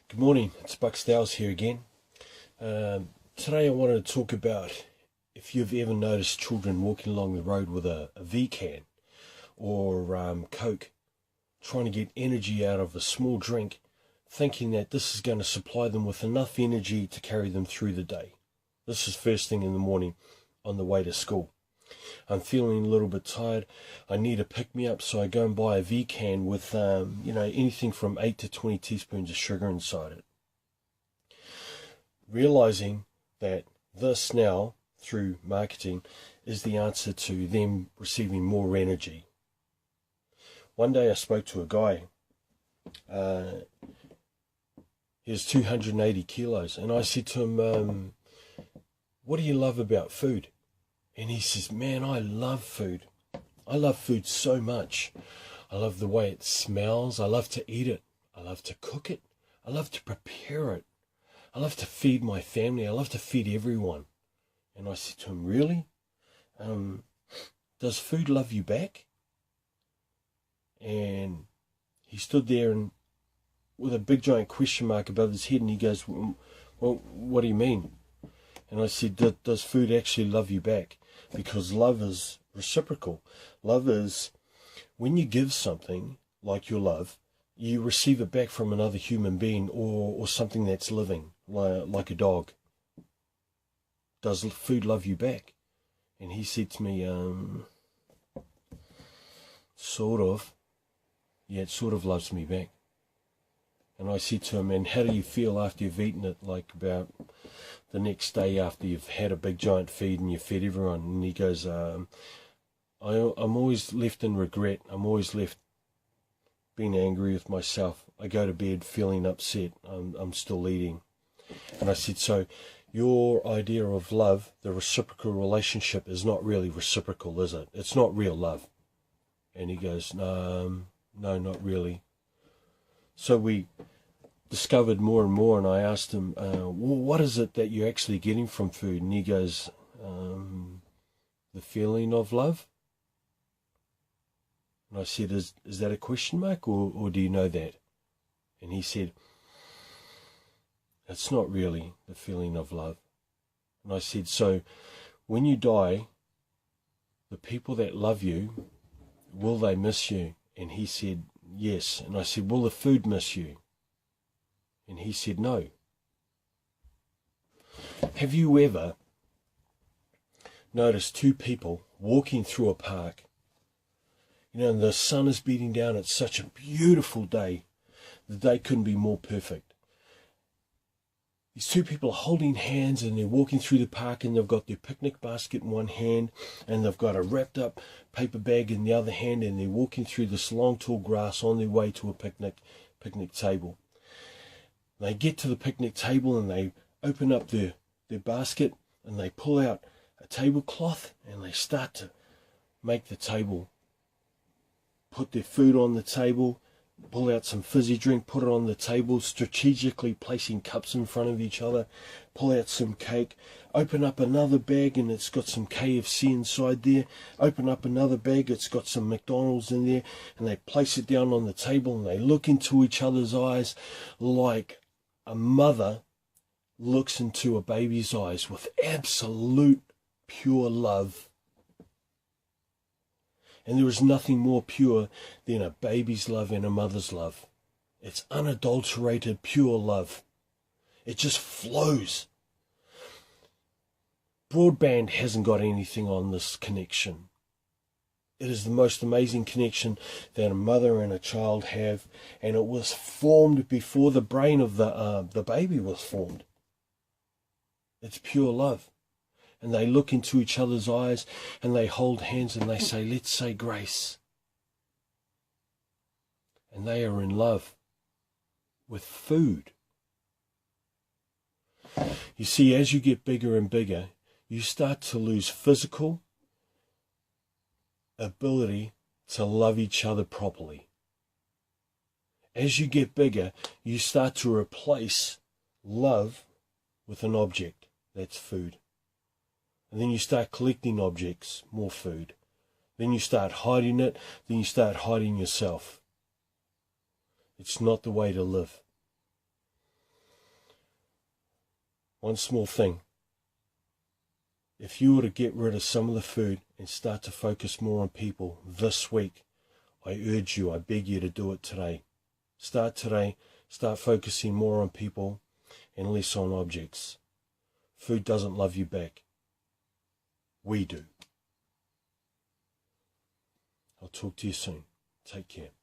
Good morning, it's Buck Stowers here again. Today I wanted to talk about if you've ever noticed children walking along the road with a V-can or Coke, trying to get energy out of a small drink, thinking that this is going to supply them with enough energy to carry them through the day. This is first thing in the morning on the way to school. I'm feeling a little bit tired. I need a pick-me-up, so I go and buy a V-can with, anything from 8 to 20 teaspoons of sugar inside it. Realizing that this now, through marketing, is the answer to them receiving more energy. One day I spoke to a guy. He was 280 kilos, and I said to him, what do you love about food? And he says, man, I love food. I love food so much. I love the way it smells. I love to eat it. I love to cook it. I love to prepare it. I love to feed my family. I love to feed everyone. And I said to him, really? Does food love you back? And he stood there and with a big giant question mark above his head, and he goes, well, what do you mean? And I said, does food actually love you back? Because love is reciprocal. Love is when you give something like your love, you receive it back from another human being or something that's living, like a dog. Does food love you back? And he said to me, sort of. Yeah, it sort of loves me back. And I said to him, and how do you feel after you've eaten it, like about the next day after you've had a big giant feed and you fed everyone? And he goes, I'm always left in regret. I'm always left being angry with myself. I go to bed feeling upset. I'm still eating. And I said, so your idea of love, the reciprocal relationship, is not really reciprocal, is it? It's not real love. And he goes, no, not really. So we discovered more and more, and I asked him, well, what is it that you're actually getting from food? And he goes, the feeling of love. And I said, is that a question mark, or do you know that? And he said, it's not really the feeling of love. And I said, so when you die, the people that love you, will they miss you? And he said, yes. And I said, will the food miss you? And he said, no. Have you ever noticed two people walking through a park? And the sun is beating down. It's such a beautiful day. The day couldn't be more perfect. These two people are holding hands and they're walking through the park, and they've got their picnic basket in one hand and they've got a wrapped up paper bag in the other hand, and they're walking through this long tall grass on their way to a picnic table. They get to the picnic table and they open up their basket and they pull out a tablecloth and they start to make the table. Put their food on the table, pull out some fizzy drink, put it on the table, strategically placing cups in front of each other, pull out some cake, open up another bag and it's got some KFC inside there, open up another bag, it's got some McDonald's in there, and they place it down on the table and they look into each other's eyes like a mother looks into a baby's eyes with absolute pure love. And there is nothing more pure than a baby's love and a mother's love. It's unadulterated, pure love. It just flows. Broadband hasn't got anything on this connection. It is the most amazing connection that a mother and a child have, and it was formed before the brain of the baby was formed. It's pure love. And they look into each other's eyes and they hold hands and they say, let's say grace. And they are in love with food. You see, as you get bigger and bigger, you start to lose physical ability to love each other properly. As you get bigger, you start to replace love with an object. That's food. And then you start collecting objects, more food. Then you start hiding it. Then you start hiding yourself. It's not the way to live. One small thing. If you were to get rid of some of the food and start to focus more on people this week, I urge you, I beg you to do it today. Start today. Start focusing more on people and less on objects. Food doesn't love you back. We do. I'll talk to you soon. Take care.